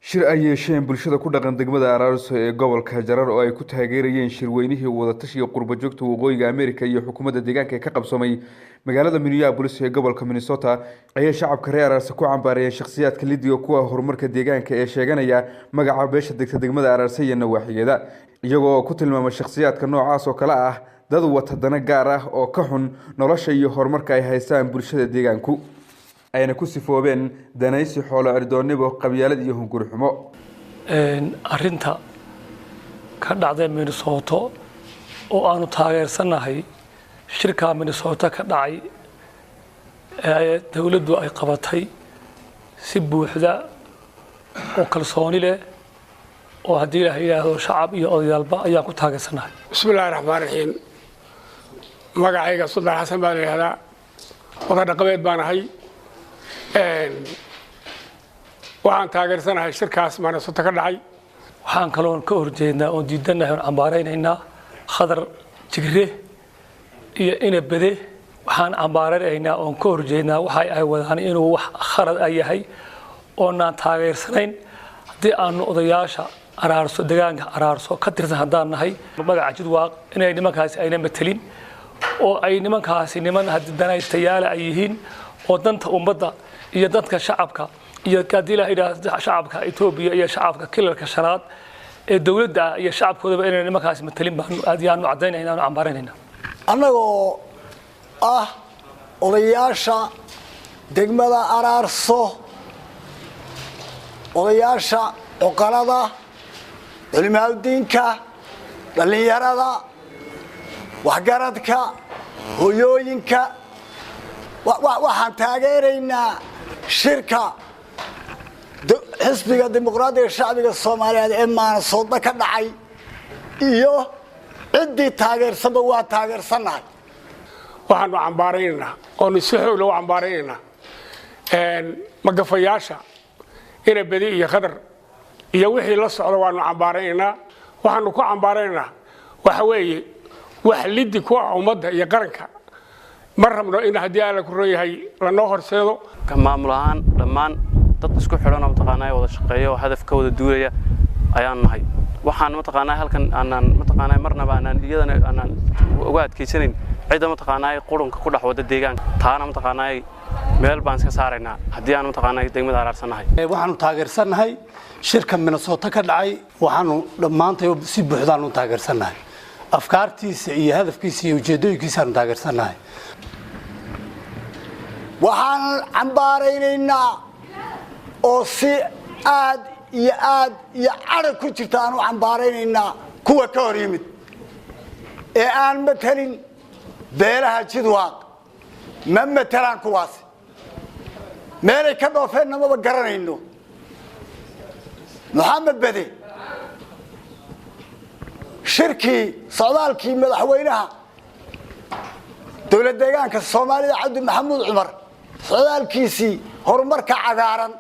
shir ay yeesheen bulshada ku dhaqan degmada Araarso ee gobolka Jarar oo ay ku taageerayeen shirweynihii wada tashiga qurbo joogta waqooyiga Ameerika iyo xukuumadda deegaanka ka qabsamay magaalada Minneapolis ee gobolka Minnesota ayaa shacabka reer Araarso ku cambaarayeen shakhsiyaadka lidiga kuwa horumarka deegaanka ee sheeganaya magaca beesha degmada Araarso iyo nawaaxigeeda iyagoo ku tilmaamay shakhsiyaadka noocaas oo kala ah dad wata dana gaar ah oo ka xun nolosha iyo horumarka ay haystaan bulshada deegaanku ayna ku sifoobeen danaysi xoolo ardoonnimo qabyaalad iyo hunguri xumo arinta ka dhacday Minnesota oo aanu taageersanahay shirka Minnesota ka dhacay ee dawladdu ay qabatay si buuxda oo kalsooni leh oo hadii la yiraahdo shacab iyo odayaalba ayaa ku taageersanahay bismillaahir rahmaanir rahiim magacayga Sultan Xasan baan leeyahay wada dhaqameed baan ahay waxaan taageersanahay shirkaas Minnesota ka dhacay waxaan kaloon ka horjeednaa oo diidanahay cambaaraynayna khadar jigre iyo inabade waxaan cambaaraynaa oo ka horjeednaa waxa ay wadaan inuu wax khalad ay yahay oo aan taageersanayn hadii aan odayaasha Araarso deegaanka Araarso ka tirsan hadaan nahay magaca jidwaaq inay nimankaas ayna metelin oo ay nimankaasi niman danaystayaal ay yihiin oo danta ummadda iyo dadka shacabka iyo kadila shacabka Itoobiya iyo shacabka kilalka shanaad ee dawladda iyo shacabkooda inay nimankaas metelin baan aadiyaan cadeynayna cambaaraynayna annagoo odayaasha degmada Araarso odayaasha oqalada culimaaddinka dhalinyarada waxgaradka hooyooyinka waxaan taageeraynaa shirka xisbiga dimuqraadiga shacbiga Soomaaliyeed ee Minnesota ka dhacay iyo cidii taageersaba waa taageersanahay waxaanu cambaaraynaa oo si xoog leh u cambaaraynaa magafayaasha inabadi iyo khadar iyo wixii la socdo waanu cambaaraynaa waxaanu ku cambaaraynaa waxa weeye wax lidi ku ummadda iyo qaranka marrabno in hadii aan la ku rooyahay la noo horseedo ka maamulahan dhamaan dad isku xidhan oo taqaanay wada shaqeeyo hadafka wada duulaya ayaan nahay waxaan taqaanay halkan aanan taqaanay marnaba iyadana aanan uga adkeysanin cid ma taqaanay qurunka ku dhax wada deegaanka taana ma taqaanay meel baan iska saaraynaa hadii aan ma taqaanay degmada Araarsanahay waxaanu taageersanahay shirka Minnesota ka dhacay waxaanu dhamaantay si buuxda u taageersanahay afkaartiisa iyo hadafkiisa iyo ujeedooyinkiisa aan taageersanahay waxaan cambaaraynaa oo si aad iyo arag ku jirta aan u cambaaraynaa kuwa ka hor yimid ee aan metelin beelaha jidwaaq ma metelaan kuwaas meelay ka dhoofeenna maba garanayno maxamed bade shirkii socdaalkii madaxweynaha dawladda deegaanka Soomaalida Cabdi Maxamuud Cumar socdaalkiisii horumarka cagaaran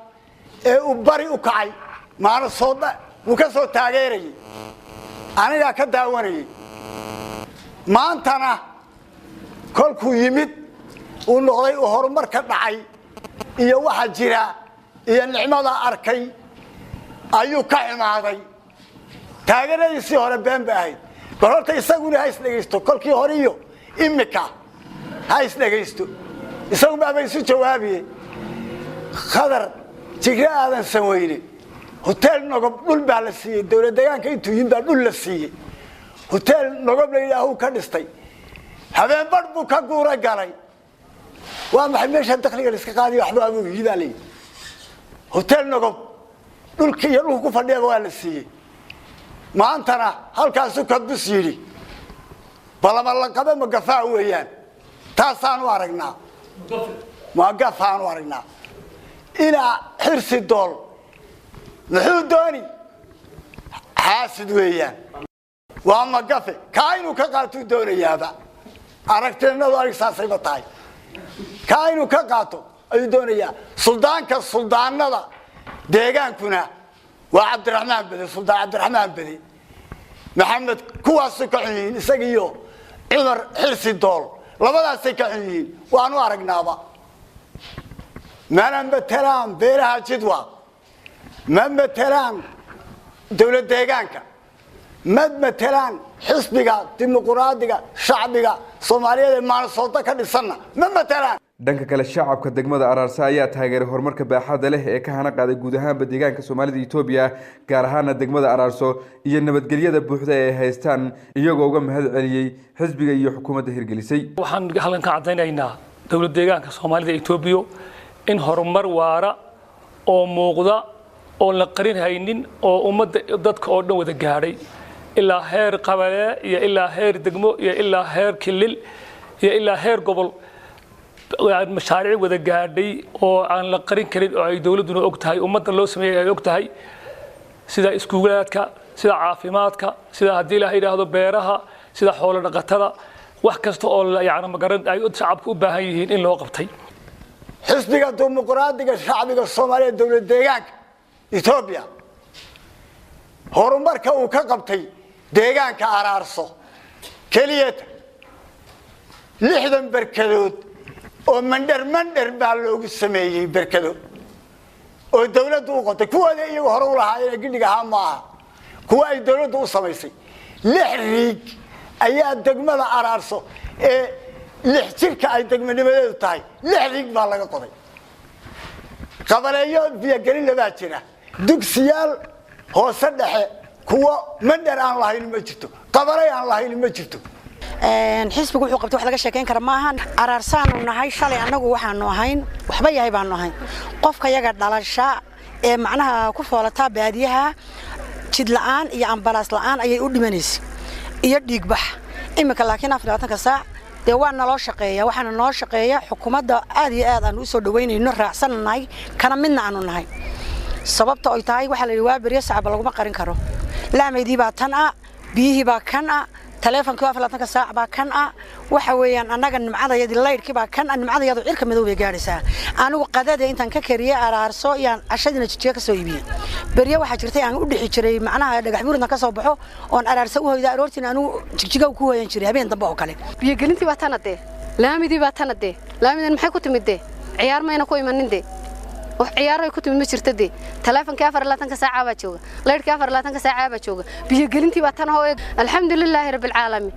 ee uu bari u kacay Minnesota uu ka soo taageeray aniga ka daawanayay maantana kolkuu yimid uu noqday horumarka dhacay iyo waxa jira iyo nicmada arkay ayuu ka imaaday taageeradiisii hore been baahay balta isaguna hays dhageysto kolkii hore iyo imika hays dhageysto isagu baa bay isu jawaabiyay khadar jigre aadan sameyne hotel nogob dhul baa la siiyay dawladda deegaanka intuu yimid dhul la siiyay hotel nogob la yiraahdo ka dhistay habeen bad buu ka guura galay waa maxay meesha dakhliga la iska qaadiyo waxba abu yidaalay hotel nogob dhulkii iyo dhulku fadhiya waa la siiyay maantana halkaas ka bus yiri balama la qaba magafaa weeyaan taasaan u aragnaa magafaan u aragnaa ila xirsi dool wuxuu dooni xaasid weeyaan waa magafe kaaynu ka qaato doonayaaba aragteenadu arisaasay batay kaaynu ka qaato ayuu doonayaa suldaanada deegaankuna waa Cabdiraxmaan Bade Sultan Cabdiraxmaan Bade Maxamed kuwaas ka xiyeen isagiyo Umar xirsi dool labadaas ka xiyeen waanu aragnaaba maanan batalaan beeraha jidwa ما مثلان دولة ديغانكا ما مثلان حسبك ديمقراطية شعبك Soomaaliyeed Minnesota ka dhisana ma matalaan dhanka kale shacabka degmada Araarsa ayaa taageeray horumarka baaxadda leh ee ka hana qaaday guud ahaan deegaanka Soomaalida Itoobiya gaar ahaan degmada Araarso iyo nabadgelyada buuxda ee haystaan iyagoo uga mahad celiyay xisbiga iyo xukuumadda hirgelisay waxaan halkan ka cadeynaynaa dawladda deegaanka Soomaalida Itoobiya in horumar waara oo muuqda oo la qarin haynin oo ummadda dadka oo dhan wada gaaray إلا هير قبلة يا إلا هير دقمو يا إلا هير كلل يا إلا هير قبل مشاريع وذا قاعدي أو عن لقرين كريد أو أي دولة دون أقتهاي أمة الله سمية أقتهاي سيدا إسكولاتك سيدا عافيماتك سيدا هديلة هيدا هذا بيرها سيدا حول القتلة وحكست أول يعني مقارنة أي شعبك وبهايهين إن لو قبتي حسبك الديمقراطية الشعبية الصومالية دولة ديغانك إثيوبيا horumarka uu ka qabtay deegaanka Araarso kaliyeed 60 barkadood oo mandar baa loogu sameeyay barkado oo dawladdu u qotay kuwada iyagu hore u lahaayeen gidhiga ma kuwa ay dawladdu u sameysay 6 riig ayaa degmada Araarso ee 6 jirka ay degmanimadeedu tahay 6 riig baa laga qoday qabaleeyo biyo galin laba jira dugsiyaal hoose dhexe kuwa mandar aan lahayn ma jirto qabalay aan lahayn ma jirto xisbigu wuxuu qabtay wax laga sheekeyn kara ma ahan Araarsaanu nahay shalay anagu waxaanu ahayn waxba yahay baanu ahayn qofka yaga dhalasha ee macnaha ku foolata baadiyaha jid la'aan iyo ambalaas la'aan ayay u dhimanaysaa iyo dhiigbax imika laakiin 24 saac de waa naloo shaqeeyaa waxaana noo shaqeeyaa xukuumadda aad iyo aad aan u soo dhaweynayno raacsanahay kana midna aanu nahay sababta ay tahay waxa la yiraahdaa bariya sacab lagu ma qarin karo laameedii baa tan ah biyihii baa kan ah telefoonka 24 saac baa kan ah waxa weeyaan anaga nimcadayadii leeydkii baa kan nimcadayadu cirka madow bay gaaraysaa anigu qadada intaan ka kariyay Araarso yaan ashadina jijiga ka soo iibiyay bariya waxa jirtay aan u dhixi jiray macnaha dhagax buurna ka soo baxo oon Araarso u hoyda aroortina anigu jijiga ku hoyan jiray habeen dambe oo kale biyo gelintii baa tan ade laamidii baa tan ade laamidan maxay ku timidde ciyaar mayna ku imaninde وحيارة كنت من مشرتدي تلفون كافر لا تنكسر عابة شوقة لير كافر لا تنكسر عابة شوقة بيجي قلنتي باتنا هو الحمد لله رب العالمين